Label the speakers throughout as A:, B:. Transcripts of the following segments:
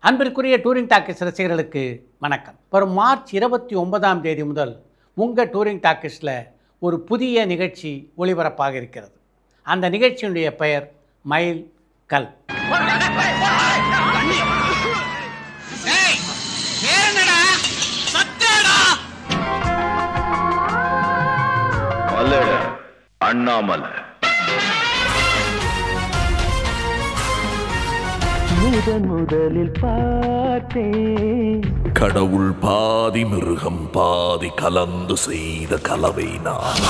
A: அன்பிற்குரிய touring talkies ரசிகர்களுக்கு வணக்கம். வரும் மார்ச் 29ஆம் தேதி முதல் உங்கள் டூரிங் டாக்கீஸில் ஒரு புதிய நிகழ்ச்சி ஒளிபரப்பாக இருக்கிறது. அந்த நிகழ்ச்சியினுடைய பெயர் மைல் கல்.
B: அண்ணாமலை
C: முதலில் பார்த்தேன்
B: கடவுள் பாதி மிருகம் பாதி கலந்து செய்த கலவை நான்.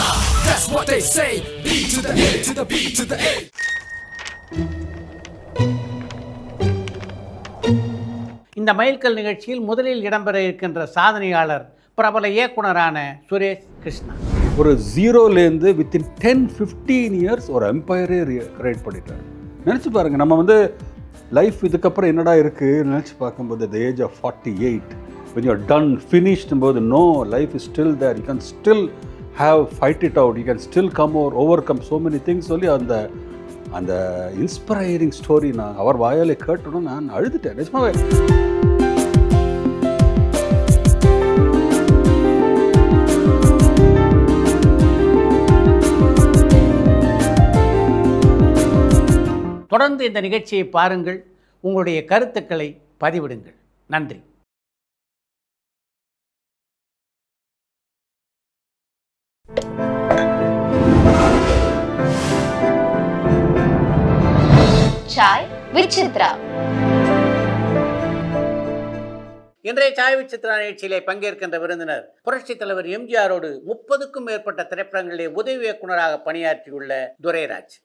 A: இந்த மைல்கல் நிகழ்ச்சியில் முதலில் இடம்பெற இருக்கின்ற சாதனையாளர் பிரபல இயக்குனரான சுரேஷ் கிருஷ்ணா.
D: ஒரு ஜீரோலேருந்து வித்தின் 10-15 இயர்ஸ் ஒரு எம்பையரே கிரியேட் பண்ணிட்டார். நினச்சி பாருங்கள், நம்ம லைஃப் இதுக்கப்புறம் என்னடா இருக்குது நினச்சி பார்க்கும்போது at the age of 48 when you are done finished போது no, life is still there, you can still fight it out, you can still overcome so many things சொல்லி அந்த இன்ஸ்பைரிங் ஸ்டோரி நான் அவர் வாயாலே கேட்டோன்னு நான் அழுதுட்டேன் நிஜமாவே.
A: தொடர்ந்து இந்த நிகழ்ச்சியை பாருங்கள், உங்களுடைய கருத்துக்களை பதிவிடுங்கள். நன்றி.
E: சாய் வித் சித்ரா.
A: இன்றைய சாய் வித் சித்ரா நிகழ்ச்சியிலே பங்கேற்கின்ற விருந்தினர் புரட்சித் தலைவர் எம்ஜிஆரோடு 30க்கும் மேற்பட்ட திரைப்படங்களிலே உதவி இயக்குநராக பணியாற்றியுள்ள துரைராஜ்.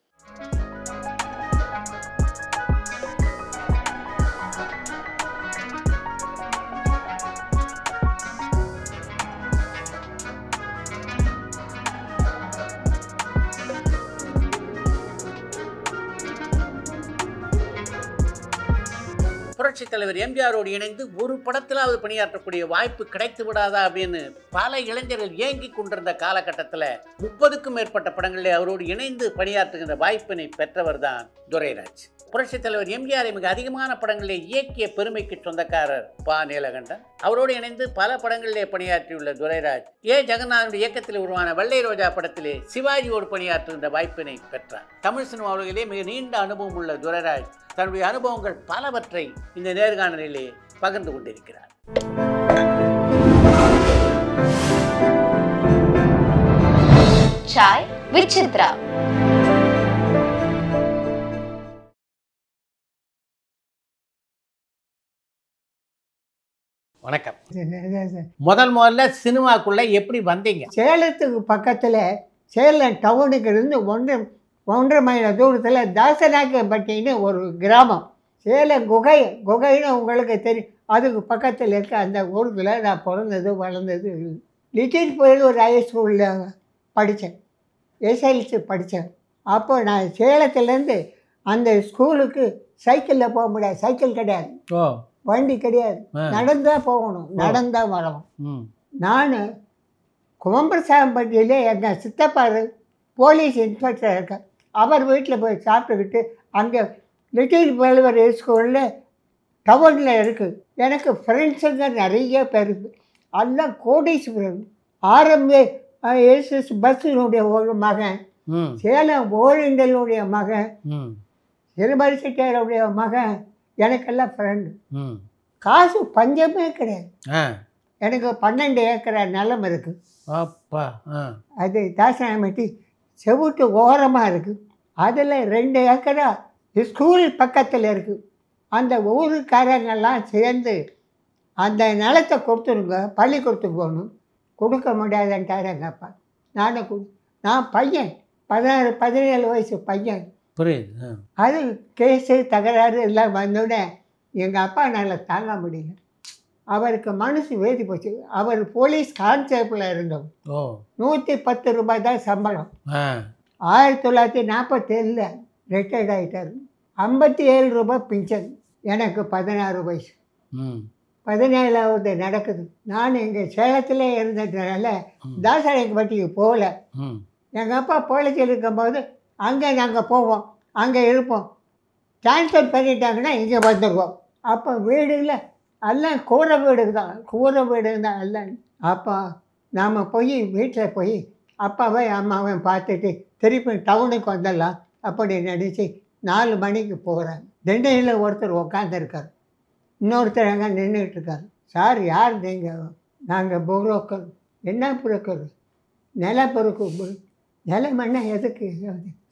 A: புரட்சித் தலைவர் எம்ஜிஆரோடு இணைந்து ஒரு படத்திலாவது பணியாற்றக்கூடிய வாய்ப்பு கிடைத்து விடாதா அப்படின்னு பல இளைஞர்கள் ஏங்கி கொண்டிருந்த காலகட்டத்தில் 30க்கும் மேற்பட்ட படங்களில் அவரோடு இணைந்து பணியாற்றுகின்ற வாய்ப்பினை பெற்றவர் தான் துரைராஜ். புரட்சித் தலைவர் எம்ஜிஆரை மிக அதிகமான படங்களிலே இயக்கிய பெருமைக்கு சொந்தக்காரர் பா. நீலகண்டன். அவரோடு இணைந்து பல படங்களிலே பணியாற்றியுள்ள துரைராஜ் ஏ. ஜெகநாதனுடைய இயக்கத்தில் உருவான வெள்ளை ரோஜா படத்திலே சிவாஜியோடு பணியாற்றுகின்ற வாய்ப்பினை பெற்றார். தமிழ் சினிமா உலகிலே மிக நீண்ட அனுபவம் உள்ள துரைராஜ் தன்னுடைய அனுபவங்கள் பலவற்றை இந்த நேர்காணலிலே பகிர்ந்து கொண்டிருக்கிறார்.
E: சாய் வித் சித்ரா.
A: வணக்கம். முதல்ல சினிமாக்குள்ள எப்படி வந்தீங்க?
F: சேலத்துக்கு பக்கத்தில் சேலம் டவுனுக்கு இருந்து 1.5 மைல் தூரத்தில் தாசநாயக்கம்பட்டின்னு ஒரு கிராமம். சேலம் குகைன்னு உங்களுக்கு தெரியும், அதுக்கு பக்கத்தில் இருக்க அந்த ஊரில் நான் பிறந்தது வளர்ந்தது. லிட்டில் போய் ஒரு ஹைஸ்கூலில் படித்தேன், எஸ்எல்சி படித்தேன். அப்போ நான் சேலத்துலேருந்து அந்த ஸ்கூலுக்கு சைக்கிளில் போக முடியாது, சைக்கிள் கிடையாது, வண்டி கிடையாது, நடந்தால் போகணும், நடந்தால் வரணும். நான் குமம்பரசாம்பட்டியிலே எங்கள் சித்தப்பா போலீஸ் இன்ஸ்பெக்டர் இருக்கேன், அவர் வீட்டில் போய் சாப்பிட்டுக்கிட்டு அங்கே லிட்டில் வேல்வர் ஸ்கூலில் டவுனில் இருக்குது. எனக்கு ஃப்ரெண்ட்ஸுங்க நிறைய பேர் இருக்குது, எல்லாம் கோடீஸ்வரன். RMS பஸ்ஸினுடைய ஒரு மகன், சேலம் ஓரிண்டலுடைய மகன், சிறுமதி செட்டியாருடைய மகன், எனக்கெல்லாம் ஃப்ரெண்டு. காசு பஞ்சமே கிடையாது. எனக்கு 12 ஏக்கரா நிலம் இருக்குது. அது தாசனாமட்டி செவுட்டு ஓரமாக இருக்குது. அதில் 2 ஏக்கரா ஸ்கூல் பக்கத்தில் இருக்குது. அந்த ஊருக்காரங்கெல்லாம் சேர்ந்து அந்த நிலத்தை கொடுத்துருங்க, பள்ளிக்கூடத்துக்கு போகணும். கொடுக்க முடியாதுன்ட்டார் எங்கள் அப்பா. நான் பையன், 16-17 வயசு பையன்.
A: புரியுது.
F: அது கேஸு தகராறு எல்லாம் வந்தோடனே எங்கள் அப்பா என்னால் தாங்க முடியல. அவருக்கு மனசு வேதி போச்சு. அவர் போலீஸ் கான்ஸ்டபிளாக இருந்தோம். 110 ரூபாய் தான் சம்பளம். 1947 ரிட்டையர்ட் ஆகிட்டார். 57 ரூபாய் பிஞ்சன். எனக்கு 16 வயசு, 17வது நடக்குது. நான் இங்கே சேலத்திலே இருந்ததுனால தாசநாயக்கம்பட்டிக்கு போகல. எங்கள் அப்பா போலீஸில் இருக்கும்போது அங்கே நாங்கள் போவோம், அங்கே இருப்போம். ட்ரான்ஸ்ஃபர் பண்ணிட்டாங்கன்னா இங்கே வந்துடுவோம். அப்போ வீடுல எல்லாம் கூரை வீடு தான் எல்லாம். அப்போ நாம் போய் வீட்டில் போய் அப்பாவை அம்மாவை பார்த்துட்டு திருப்பி டவுனுக்கு வந்துடலாம் அப்படி நினச்சி 4 மணிக்கு போகிறேன். திண்ணையில் ஒருத்தர் உட்காந்துருக்கார், இன்னொருத்தர் அங்கே நின்றுட்டு இருக்கார். சார் யார் நீங்கள்? நாங்கள் புரோக்கர். என்ன புரோக்கர்? நில பொறுக்கு. நிலம் என்ன எதுக்கு?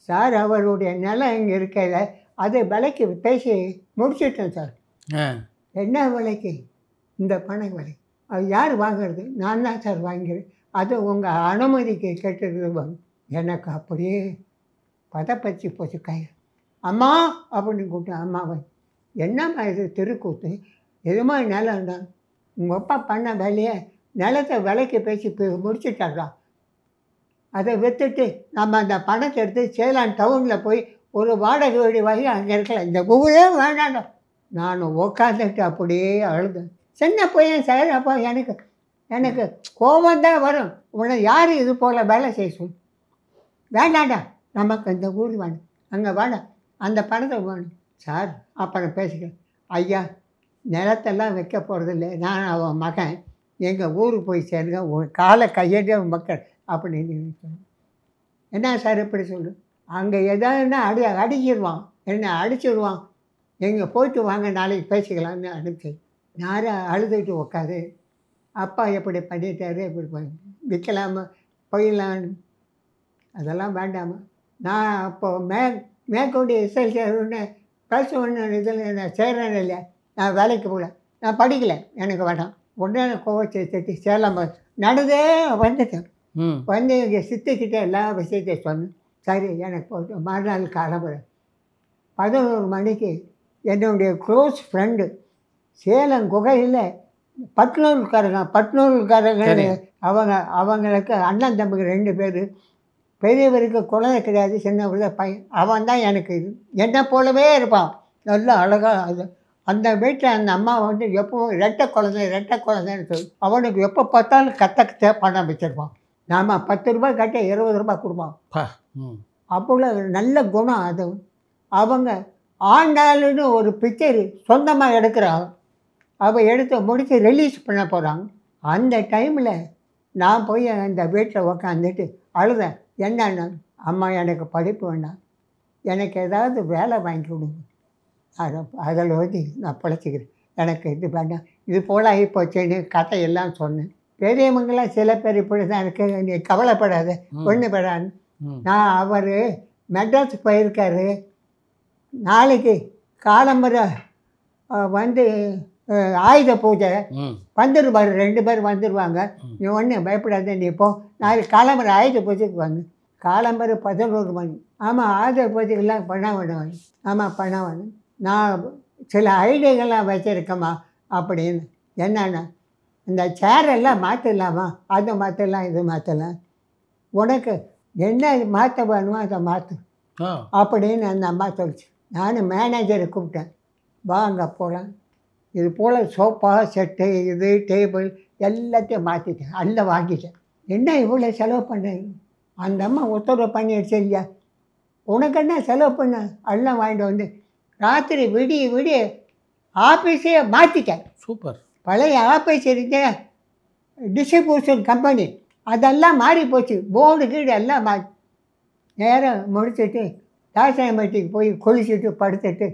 F: சார் அவருடைய நிலம் இங்கே இருக்கையில் அது விலைக்கு பேசி முடிச்சிட்டேன் சார். என்ன விலைக்கு? இந்த பணம் விலை. அது யார் வாங்குறது? நான் தான் சார் வாங்கிறேன். அது உங்கள் அனுமதிக்கு கேட்டுருவாங்க. எனக்கு அப்படியே பதப்பச்சு போச்சு கை. அம்மா அப்படின்னு கூப்பிட்டேன். அம்மாவை என்னம்மா இது திருக்கூத்து? எதுமா நிலம் தான் உங்கள் அப்பா பண்ண வேலையை நிலத்தை விலைக்கு பேசி முடிச்சுட்டாரா? அதை விற்றுட்டு நம்ம அந்த பணத்தை எடுத்து சேலம் டவுனில் போய் ஒரு வாடகை வீடு வாங்கி அங்கே இருக்கலாம். இந்த ஊரே வேண்டாம். நான் உட்காந்துட்டு அப்படியே அழுதேன். சின்ன பையன் சார். அப்போ எனக்கு கோபந்தான் வரும். உன்னை யார் இது போல் வேலை செய்ய சொல்லு? வேண்டாண்டா, நமக்கு இந்த ஊர் வேணும், அங்கே வேண்டாம், அந்த பணத்தை வேணும் சார். அப்புறம் பேசிக்கிறேன். ஐயா நிலத்தெல்லாம் வைக்க போகிறதில்ல, நான் அவன் மகன், எங்கள் ஊருக்கு போய் சேருங்க, ஒரு காலை கையெழுதிய மக்கள் அப்படின்னு சொன்னேன். என்ன சார் இப்படி சொல்லு? அங்கே எதாவதுன்னா அடிச்சிடுவான், என்ன அடிச்சிடுவான், எங்கே போயிட்டு வாங்க நாளைக்கு பேசிக்கலாம்னு அனுப்பிச்சு. யாரும் அழுதுகிட்டு உட்காது. அப்பா எப்படி பண்ணிட்டாரு, இப்படி பண்ணி விற்கலாமா போயிடலான்னு. அதெல்லாம் வேண்டாமா? நான் அப்போது மேற்கொண்டு எஸ்எல்சி +1 இதில் நான் சேர்றேன் இல்லையா, நான் வேலைக்கு போகல, நான் படிக்கலை, எனக்கு வேண்டாம். உடனே கோவத்தை தட்டி சேலம் நடந்தே வந்துட்டேன். வந்து இங்கே சித்திக்கிட்ட எல்லா விஷயத்தையும் சொன்னேன். சரி எனக்கு போய்ட்டு மறுநாள் காலம்புற 11 மணிக்கு என்னுடைய க்ளோஸ் ஃப்ரெண்டு சேலம் குகையில் பட்னூர்காரங்க அவங்களுக்கு அண்ணன் தம்பிக்கு 2 பேர். பெரியவருக்கு குழந்தை கிடையாது, சின்ன பையன். அவன் தான் எனக்கு இது என்னை போலவே இருப்பான், நல்லா அழகாக. அது அந்த வீட்டில் அந்த அம்மா வந்து எப்போவும் ரெட்டை குழந்தைன்னு சொல்லி அவனுக்கு எப்போ பார்த்தாலும் கத்த பணம் வச்சுருப்பான். நாம் 10 ரூபாய் கட்ட 20 ரூபாய் கொடுப்பான். அவ்வளோ நல்ல குணம். அது அவங்க ஆண்டாளுன்னு ஒரு பிக்சர் சொந்தமாக எடுக்கிறாங்க. அவள் எடுத்து முடித்து ரிலீஸ் பண்ண போகிறாங்க. அந்த டைமில் நான் போய் அந்த வீட்டில் உக்காந்துட்டு அழுதேன். என்னன்னா, அம்மா எனக்கு படிப்பு வேண்டாம், எனக்கு ஏதாவது வேலை வாங்கி கொடுங்க, அதில் வந்து நான் பிழைச்சிக்கிறேன், எனக்கு இது வேண்டாம், இது போல் ஆகிப்போச்சுன்னு கதையெல்லாம் சொன்னேன். பெரியவங்களாம் சில பேர் இப்படி தான் இருக்குது, நீ கவலைப்படாத, ஒன்று படாது. நான் அவர் மெட்ராஸ் போயிருக்காரு, நாளைக்கு காலம்பரை வந்து ஆயுத பூஜை வந்துடுவார், 2 பேர் வந்துடுவாங்க, நீ ஒன்றும் பயப்படாத, நீ இப்போ நாளைக்கு காலம்பரை ஆயுத பூஜைக்கு வாங்க. காலம்பரை 11 மணி. ஆமாம், ஆயுத பூஜைக்கெல்லாம் பண்ண வேணும். ஆமாம் பண்ண வேணும். நான் சில ஐடியாக்கெல்லாம் வச்சுருக்கேம்மா அப்படின்னு. என்னன்னா, இந்த சேரெல்லாம் மாற்றலாமா, அதை மாற்றலாம், இது மாற்றலாம், உனக்கு என்ன மாற்ற வேணுமோ அதை மாற்று அப்படின்னு அந்த அம்மா சொல்லிச்சு. நான் மேனேஜரை கூப்பிட்டேன், வாங்க போகலாம். இது போல் சோஃபா செட்டு, இது டேபிள் எல்லாத்தையும் மாற்றிட்டேன், எல்லாம் வாங்கிட்டேன். என்ன இவ்வளோ செலவு பண்ணுறேன்? அந்த அம்மா உத்தரவு பண்ணிடுச்சு இல்லையா, உனக்கு என்ன செலவு பண்ண, எல்லாம் வாங்கிட்டு வந்து ராத்திரி விடிய ஆஃபீஸே மாற்றிட்டேன்.
A: சூப்பர். பழைய
F: ஆஃபீஸ் இருக்க டிஸ்ட்ரிபியூஷன் கம்பெனி அதெல்லாம் மாறி போச்சு, போர்டு கீடு எல்லாம் மாறி. நேரம் முடிச்சுட்டு தாசாயம்பட்டிக்கு போய் குளிச்சுட்டு படுத்துட்டு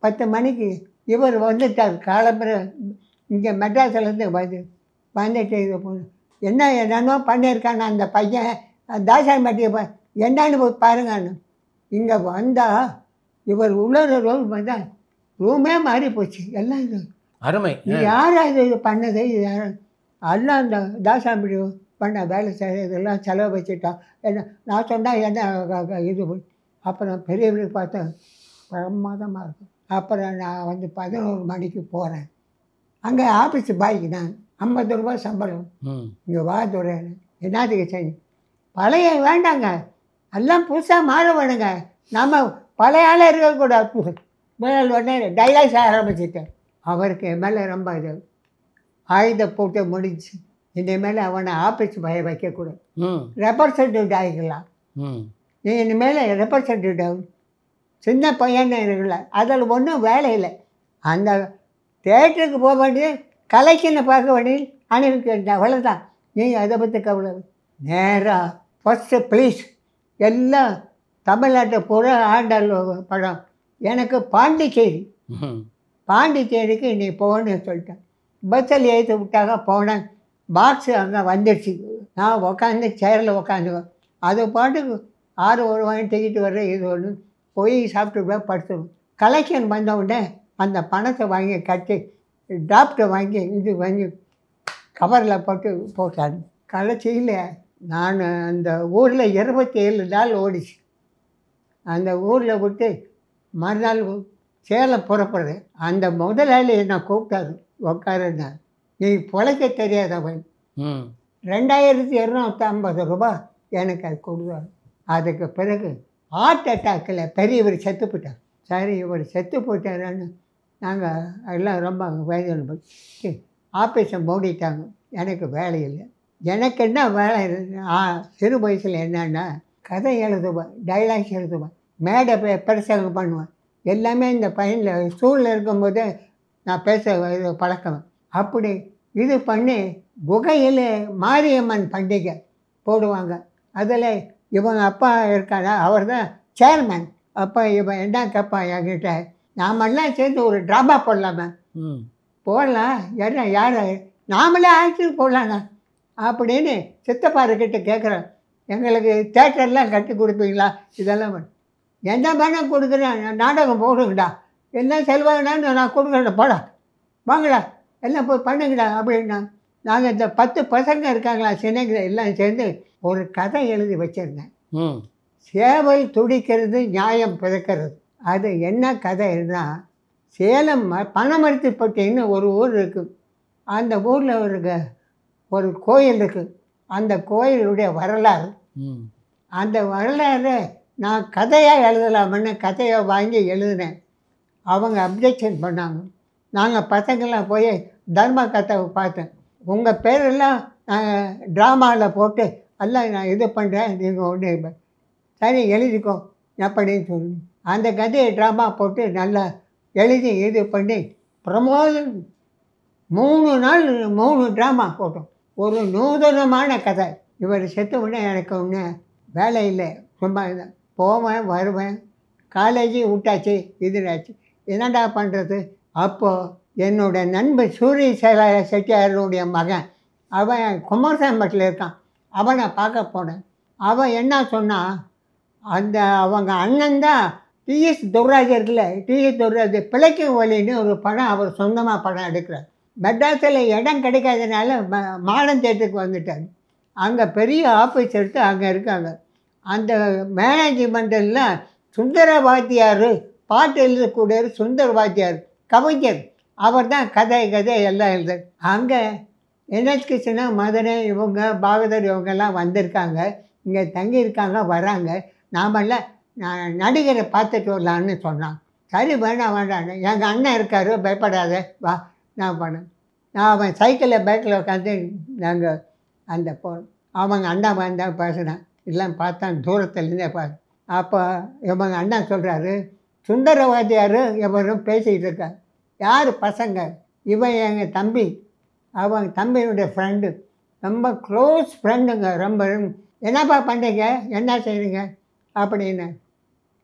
F: 10 மணிக்கு இவர் வந்துட்டார். காலம்பரை இங்கே மெட்ராஸ்லேருந்து வந்துட்டு இது என்னென்னோ பண்ணியிருக்கான்னு அந்த பையன் தாசாயம்பட்டியை என்னன்னு போய் பாருங்கன்னு. இங்கே வந்தால் இவர் உள்ள ரூம் வந்தால் ரூமே மாறி போச்சு. எல்லாம் இது
A: அருமை.
F: இது யாரா இது பண்ணது? இது எல்லாம் அந்த தாசாயம்பட்டி பண்ண வேலை செய்யறதெல்லாம் செலவு வச்சுட்டான். என்ன நான் சொன்னால் என்ன இது. அப்புறம் பெரியவருக்கு பார்த்தேன், பிரமாதமாக இருக்கும். அப்புறம் நான் வந்து 11 மணிக்கு போகிறேன். அங்கே ஆஃபீஸ் பாய்க்கு நான் 50 ரூபா சம்பளம். இங்கே வா துறைன்னு என்னத்துக்கு சரி, பழைய வேண்டாங்க, எல்லாம் புதுசாக மாற வேணுங்க, நம்ம பழைய ஆளாக இருக்கக்கூடாது. உடனே டைலாக்ஸ் ஆரம்பிச்சிட்டேன். அவருக்கு என் மேலே ரொம்ப இது ஆயுத போட்டு முடிஞ்சு, இனிமேல் அவனை ஆஃபீஸ் பய வைக்கக்கூடாது, ரெப்ரசன்டேட்டிவ் ஆகிக்கலாம், நீ இனிமேல் ரெப்ரசன்டேட்டிவ். சின்ன பையன் இருக்குல்ல, அதில் ஒன்றும் வேலை இல்லை. அந்த தேட்டருக்கு போக வேண்டியது, கலெக்ஷனை பார்க்க வேண்டியது அனுப்பிச்சு, அவ்வளோதான். நீங்கள் அதை பற்றி கவலை. நேராக ஃபஸ்ட்டு ப்ளீஸ் எல்லாம் தமிழ்நாட்டை பூரா ஆண்டாள் படம். எனக்கு பாண்டிச்சேரிக்கு நீ போகணும்னு சொல்லிட்டேன். பஸ்ஸில் ஏற்றி விட்டாங்க, போனேன். பாக்ஸு அங்கே வந்துடுச்சு. நான் உக்காந்து சேரில் உக்காந்துவேன். அது பாட்டுக்கு 6 ரூபாய் டிக்கெட்டு வர்ற இது ஒன்று போய் சாப்பிட்டு படுத்துவேன். கலெக்ஷன் வந்த உடனே அந்த பணத்தை வாங்கி கட்டி டாப்டை வாங்கி இது வாங்கி கவரில் போட்டு போட்டாங்க. கடைசியில் நான் அந்த ஊரில் 27 நாள் ஓடிச்சு. அந்த ஊரில் விட்டு மறுநாள் சேலம் புறப்படுறேன். அந்த முதலாளி என்னை கூப்பிட்டாரு, உட்காருன்னா. நீ பிழைக்க தெரியாதவன், 2250 ரூபா எனக்கு அது கொடுத்தாரு. அதுக்கு பிறகு ஹார்ட் அட்டாக்கில் பெரியவர் செத்து போட்டார். சரி, இவர் செத்து போயிட்டாருன்னு நாங்கள் எல்லாம் ரொம்ப வேதனைப்பட்டு ஆஃபீஸை மூடிட்டாங்க. எனக்கு வேலை இல்லை. எனக்கு என்ன வேலை, சிறு வயசில் என்னன்னா கதை எழுதுவேன், டைலாக்ஸ் எழுதுவேன், மேடை பிரசங்கம் பண்ணுவேன். எல்லாமே இந்த பையனில் ஸ்கூலில் இருக்கும்போது நான் பேச பழக்கம். அப்படி இது பண்ணி குகையில் மாரியம்மன் பண்டிகை போடுவாங்க. அதில் இவங்க அப்பா இருக்காங்க, அவர் தான் சேர்மேன். அப்போ இவன் என்ன கேட்பா என்கிட்ட, நாமெல்லாம் சேர்ந்து ஒரு ட்ராமா போடலாமா? போடலாம். யார் நாமளே ஆக்டிங் போடலாங்க அப்படின்னு சித்தப்பாருக்கிட்ட கேட்குறேன். எங்களுக்கு தேட்டர்லாம் கட்டி கொடுப்பீங்களா? இதெல்லாம் என்ன வேணால் கொடுக்குறேன், நாடகம் போடுங்கடா, என்ன செல்வாங்கடான்னு நான் கொடுக்குறேன், போடா வாங்கடா எல்லாம் போய் பண்ணுங்கடா அப்படின்னா. நாங்கள் இந்த 10 பசங்க இருக்காங்களா சின்னங்களை எல்லாம் சேர்ந்து ஒரு கதை எழுதி வச்சுருந்தேன். சேவல் துடிக்கிறது, நியாயம் பிறக்கிறது. அது என்ன கதைன்னா, சேலம் பனமரத்துப்பட்டின்னு ஒரு ஊர் இருக்குது. அந்த ஊரில் ஒரு கோயில் இருக்குது. அந்த கோயிலுடைய வரலாறு, அந்த வரலாறு நான் கதையாக எழுதலாம்னு கதையை வாங்கி எழுதினேன். அவங்க அப்ஜெக்ஷன் பண்ணாங்க. நாங்கள் பசங்களாம் போய் தர்ம கதையை பார்த்தேன். உங்கள் பேரெல்லாம் ட்ராமாவில் போட்டு எல்லாம் நான் இது பண்ணுறேன், நீங்கள் ஒன்று சரி எழுதிக்கோ அப்படின்னு சொல்லி அந்த கதையை ட்ராமா போட்டு நல்லா எழுதி இது பண்ணி பிரமோதம் 3 நாள் 3 ட்ராமா போட்டோம். ஒரு நூதனமான கதை. இவர் செத்த உடனே எனக்கு ஒன்று வேலை இல்லை, சும்மா போவேன் வருவேன், காலேஜ் விட்டாச்சு, இதுனாச்சு, என்னடா பண்ணுறது? அப்போது என்னோடய நண்பர் சூரிய செட்டியாருடைய மகன், அவன் குமாரசாம்பட்டில் இருக்கான், அவனை பார்க்க போனேன். அவன் என்ன சொன்னான், அவங்க அண்ணன் தான் டிஎஸ் துர்ராஜ் இருக்குல்ல, டிஎஸ் துர்ராஜ் பிழைக்கும் வழின்னு ஒரு படம் அவர் சொந்தமாக படம் எடுக்கிறார். மெட்ராஸில் இடம் கிடைக்காதனால மாடர்ன் தேட்டருக்கு வந்துட்டார். அங்கே பெரிய ஆஃபீஸ் எடுத்து அங்கே இருக்காங்க. அந்த மேனேஜ்மெண்ட்டெல்லாம் சுந்தர வாத்தியார், பாட்டு எழுதக்கூடிய சுந்தர வாத்தியார் கவிஞர், அவர் தான் கதை எல்லாம் எழுதுறார். அங்கே என்எஸ் கிருஷ்ணா, மதுரை, இவங்க பாகதர் இவங்கெல்லாம் வந்திருக்காங்க, இங்கே தங்கியிருக்காங்க, வராங்க. நாமெல்லாம் நடிகரை பார்த்துட்டு வரலான்னு சொன்னான். சரி வேண்டாம், எங்கள் அண்ணன் இருக்கார், பயப்படாத வா, நான் பண்ணேன். நான் அவன் சைக்கிளில் பைக்கில் உட்காந்து நாங்கள் அந்த அவங்க அண்ணா வந்தால் பேசுனேன். எல்லாம் பார்த்தான் தூரத்துலேருந்தே பார்த்து. அப்போ இவங்க அண்ணா சொல்கிறாரு, சுந்தரவாதியார் இவரும் பேசிகிட்டு இருக்கார். யார் பசங்க? இவன் எங்கள் தம்பி, அவன் தம்பியுடைய ஃப்ரெண்டு, ரொம்ப க்ளோஸ் ஃப்ரெண்டுங்க. ரொம்ப என்னப்பா பண்ணுறீங்க, என்ன செய்கிறீங்க அப்படின்னு.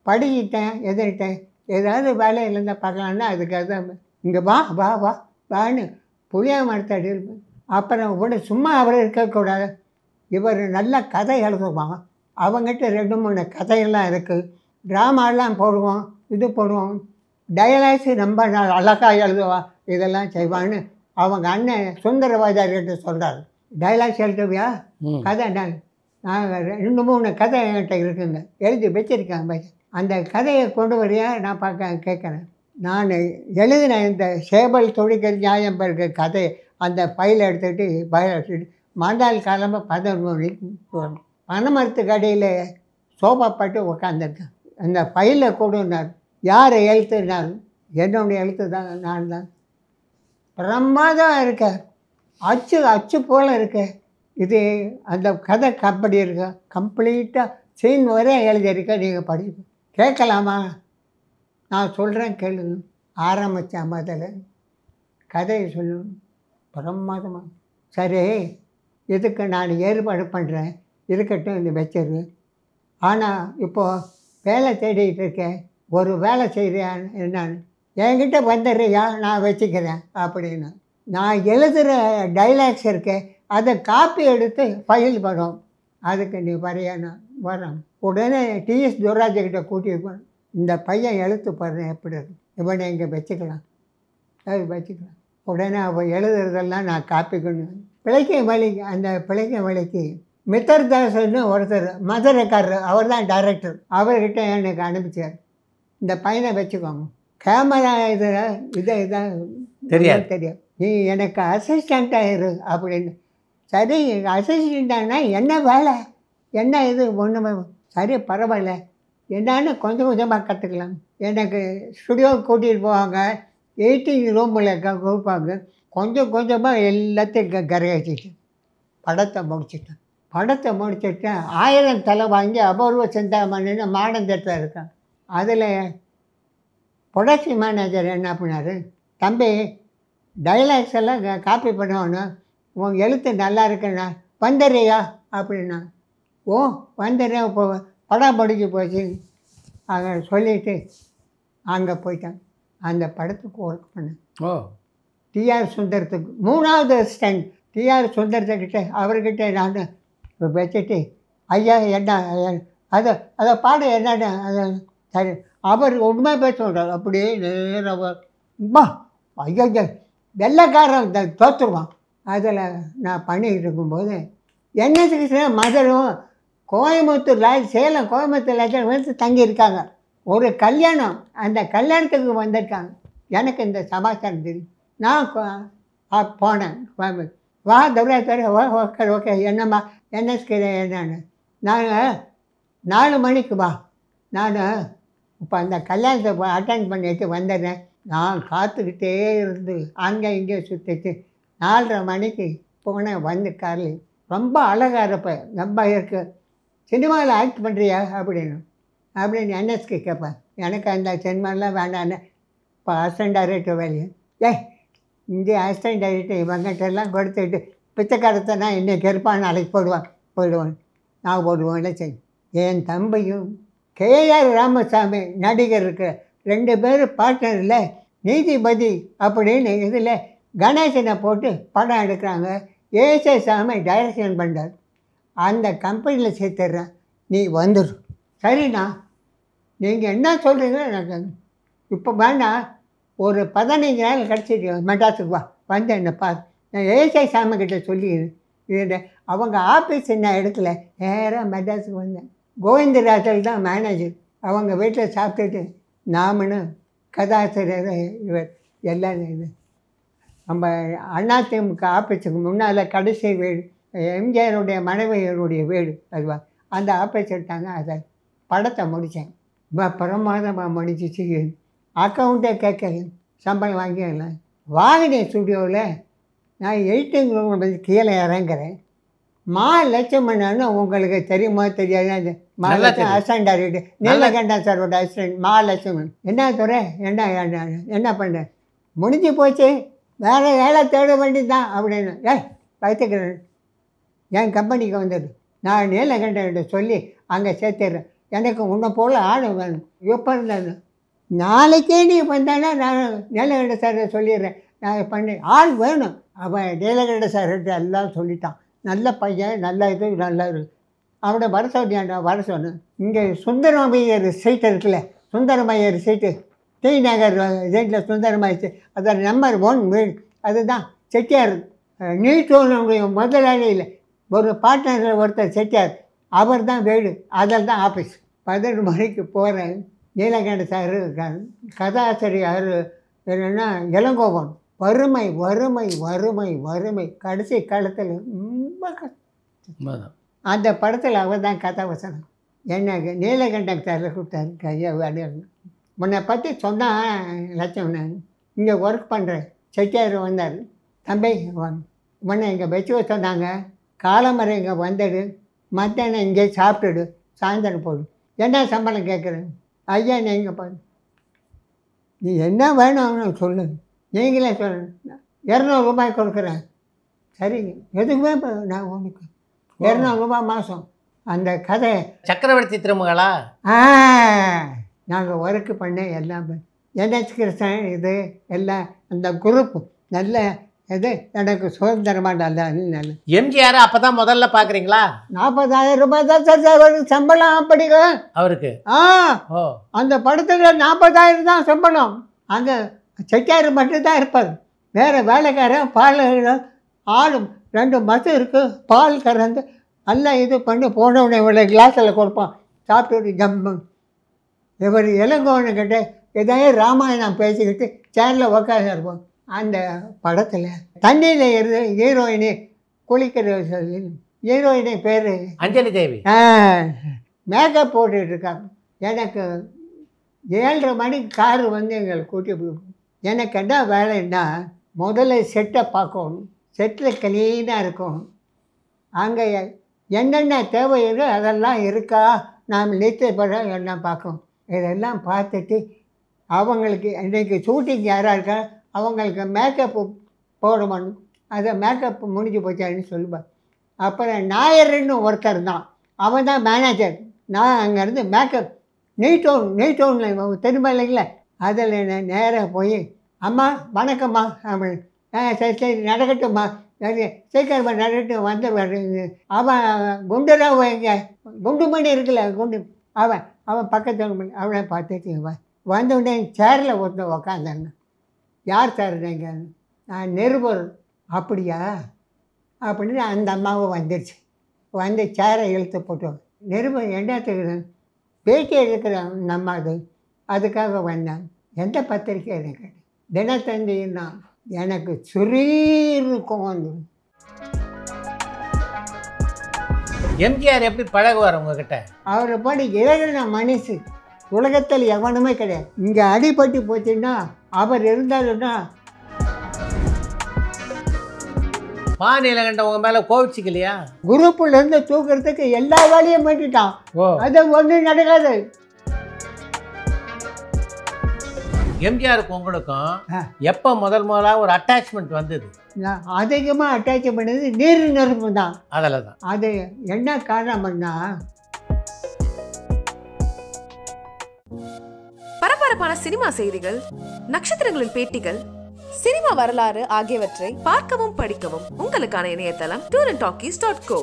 F: படிக்கிட்டேன், எதிர்ட்டேன், ஏதாவது வேலையில் இருந்தால் பார்க்கலான்னா அதுக்காக தான் இங்கே வா வா வா வான்னு புளியா மரத்தடி இருப்பேன். அப்புறம் கூட சும்மா அவர் இருக்கக்கூடாது, இவர் நல்ல கதை எழுதுவாங்க, அவங்ககிட்ட 2-3 கதையெல்லாம் இருக்குது, ட்ராமாலாம் போடுவோம், இது போடுவோம், டயலாக்ஸு ரொம்ப அழகாக எழுதுவா, இதெல்லாம் செய்வான்னு அவங்க அண்ணன் சுந்தரவாதியார்கிட்ட சொல்கிறார். டைலாக்ஸ் எழுதுவியா? கதை நாங்கள் 2-3 கதை என்கிட்ட இருக்குங்க, எழுதி வச்சுருக்காங்க. அந்த கதையை கொண்டு வரையா நான் கேட்குறேன். நான் எழுதின இந்த சேவல் துடிக்கிற நியாயம் பிறகு கதை அந்த ஃபைலை எடுத்துக்கிட்டு மறுநாள் கிளம்ப 11 மணிக்கு போகணும். பனைமரத்துக்கு அடியில் சோபா பட்டு உட்காந்துருக்கேன். அந்த ஃபைலை கொடுனார். யார் எழுத்துனார்? என்னுடைய எழுத்து தான், நான் தான். பிரமாதம் இருக்க, அச்சு போல் இருக்க. இது அந்த கதை அப்படி இருக்க, கம்ப்ளீட்டாக சீன் வரை எழுதியிருக்க. நீங்கள் படிக்க கேட்கலாமா? நான் சொல்கிறேன் கேளுங்க. ஆரம்பித்தேன் முதல்ல. கதையை சொல்லணும். பிரமாதமாக. சரி, இதுக்கு நான் ஏற்பாடு பண்ணுறேன், இருக்கட்டும், இந்த வச்சிரு. ஆனால் இப்போது வேலை தேடிகிட்டு இருக்கேன், ஒரு வேலை செய்கிறேன், என்னான்னு என்கிட்ட வந்துடுறியா, நான் வச்சுக்கிறேன் அப்படின்னு. நான் எழுதுகிற டைலாக்ஸ் இருக்கேன், அதை காப்பி எடுத்து ஃபைல் பண்ணும், அதுக்கு நீ வரையா? நான் வரேன். உடனே டிஎஸ் துவராஜக்கிட்ட கூட்டிட்டு போனேன். இந்த பையன் எழுத்து பாருங்க எப்படி இருக்கு, இவனை இங்கே வச்சுக்கலாம், அது வச்சுக்கலாம். உடனே அவள் எழுதுறதெல்லாம் நான் காப்பி கொண்டு பிழைக்க வழிக்கு, அந்த பிழைக்க வழிக்கு மித்தர்தாஸ்னு ஒருத்தர் மதுரைக்காரர், அவர் தான் டைரக்டர், அவர்கிட்ட எனக்கு அனுப்பிச்சார். இந்த பையனை வச்சுக்கோங்க, கேமரா இதான் தெரியாது, நீ எனக்கு அசிஸ்டண்ட்டாக இரு அப்படின்னு. சரி, அசிஸ்டண்ட்டானா என்ன வேலை, என்ன இது, ஒன்றுமே. சரி, பரவாயில்ல, என்னான்னு கொஞ்சம் கொஞ்சமாக கற்றுக்கலாம். எனக்கு ஸ்டுடியோவுக்கு கூட்டிகிட்டு போவாங்க, எடிட்டிங் ரூமில் கொடுப்பாங்க. கொஞ்சம் கொஞ்சமாக எல்லாத்தையும் கரையாச்சிட்டு படத்தை முடிச்சுட்டு 1000 தலை வாங்கி அபூர்வ சிந்தாமணின்னு மாடந்தேட்டில் இருக்கான். அதில் ப்ரொடக்ஷன் மேனேஜர் என்ன பண்ணார், தம்பி டைலாக்ஸ் எல்லாம் காப்பி பண்ணுவானு, உன் எழுத்து நல்லா இருக்குண்ணா, வந்துடுறியா அப்படின்னா. ஓ வந்துடுறேன், இப்போ படம் படிச்சு போச்சு அங்கே சொல்லிவிட்டு அங்கே போயிட்டான். அந்த படத்துக்கு ஒர்க் பண்ணேன். டிஆர் சுந்தரத்துக்கு 3வது அசிஸ்டன்ட். டிஆர் சுந்தரத்துக்கிட்ட அவர்கிட்ட நான் வச்சுட்டு, ஐயா என்ன அதை பாட என்னென்ன, அதை சரி அவர் உண்மை பேச சொல்கிறார். அப்படியே நேரம் ஐயா வெள்ளைக்காரன் தோற்றுருவான். அதில் நான் பண்ணிக்கிட்டு இருக்கும்போது என்னத்துக்கு மதுரும் கோயம்புத்தூர் சேலம் கோயம்புத்தூர் வந்து தங்கியிருக்காங்க. ஒரு கல்யாணம், அந்த கல்யாணத்துக்கு வந்திருக்காங்க. எனக்கு இந்த சமாச்சாரம் தெரியும். நான் போனேன் கோயம்புத்தூர். வா தவிர ஓகே ஓகே என்னம்மா என்ன என்னன்னு. நாங்கள் 4 மணிக்கு வா, நான் இப்போ அந்த கல்யாணத்தை அட்டென்ட் பண்ணிட்டு வந்துடுறேன். நான் காத்துக்கிட்டே இருந்து அங்கே இங்கே சுற்றிட்டு 4:30 மணிக்கு போனேன். வந்து காரில் ரொம்ப அழகாக இருப்ப, ரொம்ப இருக்கு, சினிமாவில் ஆக்ட் பண்ணுறியா அப்படின்னு என்எஸ்கே கேட்பேன். எனக்கு அந்த சினிமாலாம் வேண்டான்னு இப்போ அசிஸ்டன்ட் டைரக்டர் வேலையை இங்கே அசிஸ்டன்ட் டைரக்டர் இவங்கிட்டெல்லாம் கொடுத்துட்டு பிச்சைக்காரத்தை நான் இன்னைக்கு இருப்பான், நாளைக்கு போயிடுவான் நான் போடுவேன் செய்யும். என் தம்பியும் கேஆர் ராமசாமி நடிகர் இருக்கிற 2 பேர் பார்ட்னரில் நீதிபதி அப்படின்னு இதில் கணேசனை போட்டு படம் எடுக்கிறாங்க. ஏஎஸ்ஐ சாமி டைரக்ஷன் பண்ணுறார். அந்த கம்பெனியில் சேர்த்துட்றேன், நீ வந்துடு. சரிண்ணா, நீங்கள் என்ன சொல்கிறீங்களோ எனக்கு இப்போ வேண்டாம், ஒரு 15 நாள் கிடச்சிட்டு மெட்ராஸுக்கு வா, வந்து என்னை பார். நான் ஏஎஸ்ஐ சாமிக்கிட்ட சொல்லி இது அவங்க ஆஃபீஸ் என்ன இடத்துல நேராக மெட்ராஸுக்கு வந்தேன். கோவிந்தராஜல் தான் மேனேஜர். அவங்க வீட்டில் சாப்பிட்டுட்டு நாமனு கதாசிரியர் இவர் எல்லாம் இது நம்ம அதிமுக ஆஃபீஸுக்கு முன்னால் கடைசி வீடு எம்ஜிஆருடைய மனைவியருடைய வீடு அதுவா, அந்த ஆஃபீஸ் எடுத்தாங்க. அதை படத்தை முடித்தேன். பிரமாதமாக முடிச்சிச்சு. அக்கௌண்ட்டே கேட்கல, சம்பளம் வாங்கிடலாம். வாங்கினே ஸ்டுடியோவில் நான் 8 ரூம் கீழே இறங்குறேன். லட்சுமணன்னு உங்களுக்கு தெரியுமா தெரியாது, அசிஸ்டன்ட் டைரக்டர் நீலகண்டன் சாரோட அசிஸ்டன்ட் லட்சுமணன். என்ன துறை, என்ன பண்ணுறேன், முடிஞ்சு போச்சு, வேறு வேலை தேட வேண்டியதுதான் அப்படின்னு. பார்த்துக்கிறேன், என் கம்பெனிக்கு வந்துடு, நான் நீலகண்டன்கிட்ட சொல்லி அங்கே சேர்த்துடுறேன். எனக்கு உன்னை போல் ஆள் வேணும். எப்போ இருந்தாங்க நாளைக்கே நீ வந்தானா நான் நீலகண்ட சார் சொல்லிடுறேன், நான் பண்ணி ஆள் வேணும். அவன் நீலகண்ட சார்கிட்ட எல்லாம் சொல்லிட்டான், நல்ல பையன், நல்ல இது, நல்லா இருக்கு. அவனை வர சொன்னான்டா, வர சொன்னேன். இங்கே சுந்தரமையர் சீட்டு இருக்குல்ல, சுந்தரமையர் சீட்டு டி நகர் சைட்டில் சுந்தரமையர், அதோட நம்பர் 1 வீடு, அதுதான் செட்டியார். நீட்டோனுடைய முதலாளியில் ஒரு பார்ட்னர் ஒருத்தர் செட்டியார், அவர் தான் வீடு, அதில் தான் ஆஃபீஸ். 11 மணிக்கு போகிறேன். நீலகண்ட சார் கதாசிரியர் என்னென்னா இளங்கோவன். வறுமை வறுமை வறுமை வறுமை கடைசி காலத்தில் ரொம்ப கஷ்டம். அந்த படத்தில் அவர் தான் கதாவசனம். எனக்கு நீலகண்டன் சார் கூப்பிட்டாரு, கையை உன்னை பற்றி சொன்னால் லட்சம் இங்கே ஒர்க் பண்ணுறேன். செட்டியார் வந்தார், தம்பி உன்னை இங்கே வச்சு சொன்னாங்க, காலமரை இங்கே வந்துடு, மத்தியானம் இங்கே சாப்பிட்டுடு, சாயந்தரம் போடு, என்ன சம்பளம் கேட்குறேன். ஐயா நீங்கள் பாரு, நீ என்ன வேணும்னு சொல்லு, நீங்களே சொல்லணும். 200 ரூபாய் கொடுக்குறேன். சரிங்க, எதுக்குமே நான் உனக்கு 200 ரூபாய் மாதம். அந்த கதை
A: சக்கரவர்த்தி திருமகளா?
F: நாங்கள் ஒர்க்கு பண்ண எல்லாமே NH கிருஷ்ணன் இது எல்லாம் அந்த குரூப் நல்ல இது எனக்கு சுதந்திரமாக நல்ல.
A: எம்ஜிஆர் அப்பதான் முதல்ல பாக்குறீங்களா?
F: 40,000 ரூபாய் தான் சார் அவருக்கு சம்பளம். அப்படிங்க
A: அவருக்கு
F: அந்த படத்துல 40,000 தான் சம்பளம். அங்கே செட்டியார் மட்டும்தான் இருப்பார், வேறு வேலைக்காரன் பால் ஆளும் 2 பஸ் இருக்குது, பால் கறந்து எல்லாம் இது பண்ணி போனவுடனே இவ்வளோ கிளாஸில் கொடுப்பான், சாப்பிட்டு ஜம்மு. இவர் இளங்கோவனுக்கிட்ட ஏதாவது ராமாயணம் பேசிக்கிட்டு சேரில் உட்காந்து இருப்போம். அந்த படத்தில் தண்ணியில் இருந்து ஹீரோயினி குளிக்கிற ஹீரோயினி பேர்
A: அஞ்சலி தேவி.
F: மேக்கப் போட்டுட்ருக்காங்க. எனக்கு 7:30 மணிக்கு காரு வந்து எங்களை கூட்டி போகும். எனக்கு என்ன வேலைன்னா முதல்ல செட்டை பார்க்கணும், செட்டில் க்ளீனாக இருக்கும், அங்கே என்னென்ன தேவை இருக்கோ அதெல்லாம் இருக்கா நாம் நிறுத்தப்பட எல்லாம் பார்க்கணும். இதெல்லாம் பார்த்துட்டு அவங்களுக்கு இன்றைக்கி ஷூட்டிங் யாராக இருக்கா அவங்களுக்கு மேக்கப்பு போடணும். அதை மேக்கப் முடிஞ்சு போச்சான்னு சொல்லுவேன். அப்புறம் நாயர்னு ஒருத்தர் தான், அவன் தான் மேனேஜர். நான் அங்கேருந்து மேக்கப் நீட்டோனில் திரும்ப இல்லைங்களா, அதில் நான் நேராக போய் அம்மா வணக்கம்மா அப்படின்னு சரி சரி நடக்கட்டும்மா சீக்கிரமாக நடக்கட்டும் வந்து அவன் குண்டுராவ் எங்கே குண்டுமணி இருக்குல்ல குண்டு அவன் பக்கத்தில் அவனை பார்த்துட்டு வந்த உடனே சேரில் ஒருத்தன் உக்காந்தாங்க. யார் சார் நீங்கள்? நான் நிருபர். அப்படியா அப்படின்னு அந்த அம்மாவும் வந்துடுச்சு. வந்து சேரை இழுத்து போட்டோம். நிருபர் என்னத்துக்கு? பேட்டி எடுக்கிற நம்ம அதுக்காக வந்தேன். எந்த பத்திரிக்கை எனக்கு? தினத்தந்தின்னா எனக்கு சுரீருக்கும் வந்து.
A: எம்ஜிஆர் எப்படி பழகுவார் உங்ககிட்ட?
F: அவரை பாடி இழகின மனுஷு உலகத்தில் எவனுமே கிடையாது. இங்கே அடிபட்டு போச்சுன்னா அவர் இருந்தாருன்னா
A: பானியில உங்க மேல கோவிச்சுக்கலையா?
F: குரூப்ல இருந்து தூக்குறதுக்கு எல்லா வேலையும் பண்ணிட்டான். அது ஒன்றும் நடக்காது.
A: எம்ஜிஆருக்கு உங்களுக்கும் எப்போ முதலாக ஒரு அட்டாச்மெண்ட் வந்தது?
F: அதிகமாக அட்டாச் பண்ணது நீர் நெருப்பு தான்.
A: அதில் தான்.
F: அது என்ன காரணம்னா
G: பரபரப்பான சினிமா செய்திகள், நட்சத்திரங்களின் பேட்டிகள், சினிமா வரலாறு ஆகியவற்றை பார்க்கவும் படிக்கவும் உங்களுக்கான இணையதளம் tourantalkies.co.